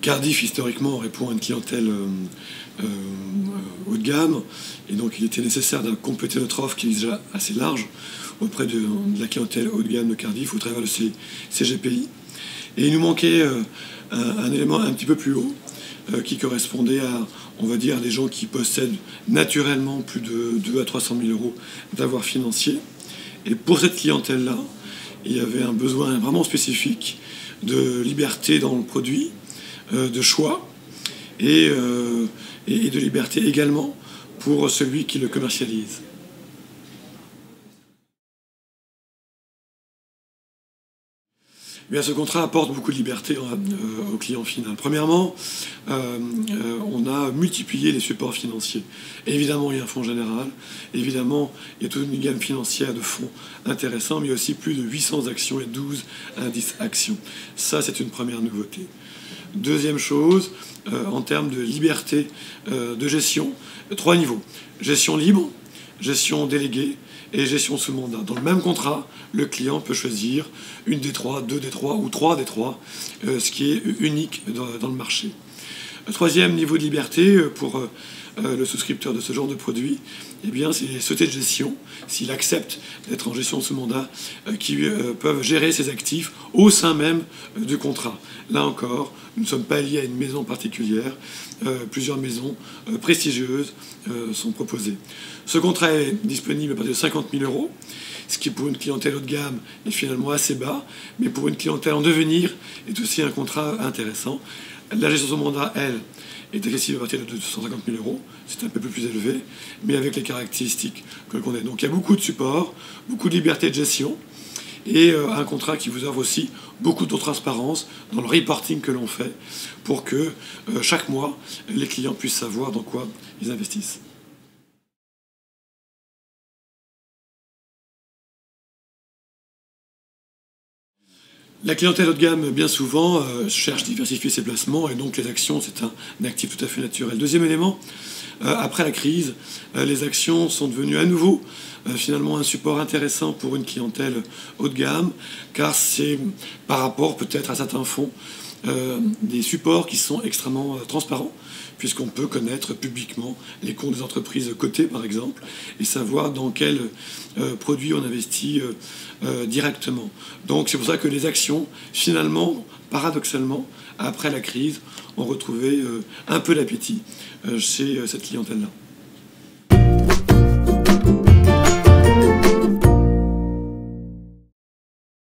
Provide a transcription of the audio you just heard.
Cardiff, historiquement, répond à une clientèle haut de gamme, et donc il était nécessaire de compléter notre offre qui est déjà assez large auprès de la clientèle haut de gamme de Cardiff au travers de ces CGPI. Et il nous manquait un élément un petit peu plus haut qui correspondait à, on va dire, les gens qui possèdent naturellement plus de 2 à 300 000 euros d'avoir financier. Et pour cette clientèle-là, il y avait un besoin vraiment spécifique de liberté dans le produit, de choix et de liberté également pour celui qui le commercialise. Bien, ce contrat apporte beaucoup de liberté au client final. Premièrement, on a multiplié les supports financiers. Évidemment, il y a un fonds général. Évidemment, il y a toute une gamme financière de fonds intéressants, mais il y a aussi plus de 800 actions et 12 indices actions. Ça, c'est une première nouveauté. Deuxième chose, en termes de liberté de gestion, 3 niveaux. Gestion libre, gestion déléguée et gestion sous mandat. Dans le même contrat, le client peut choisir une des 3, 2 des 3 ou 3 des 3, ce qui est unique dans le marché. Troisième niveau de liberté pour le souscripteur de ce genre de produit, eh bien, c'est les sociétés de gestion, s'il accepte d'être en gestion sous mandat, qui peuvent gérer ses actifs au sein même du contrat. Là encore, nous ne sommes pas liés à une maison particulière, plusieurs maisons prestigieuses sont proposées. Ce contrat est disponible à partir de 50 000 euros, ce qui pour une clientèle haut de gamme est finalement assez bas, mais pour une clientèle en devenir est aussi un contrat intéressant. La gestion sous mandat, elle, est accessible à partir de 250 000 euros, c'est un peu plus élevé, mais avec les caractéristiques que l'on a. Donc il y a beaucoup de supports, beaucoup de liberté de gestion, et un contrat qui vous offre aussi beaucoup de transparence dans le reporting que l'on fait pour que chaque mois, les clients puissent savoir dans quoi ils investissent. La clientèle haut de gamme, bien souvent, cherche à diversifier ses placements et donc les actions, c'est un actif tout à fait naturel. Deuxième élément, après la crise, les actions sont devenues à nouveau finalement un support intéressant pour une clientèle haut de gamme, car c'est par rapport peut-être à certains fonds des supports qui sont extrêmement transparents, puisqu'on peut connaître publiquement les comptes des entreprises cotées, par exemple, et savoir dans quels produits on investit directement. Donc c'est pour ça que les actions, finalement, paradoxalement, après la crise, ont retrouvé un peu d'appétit chez cette clientèle-là.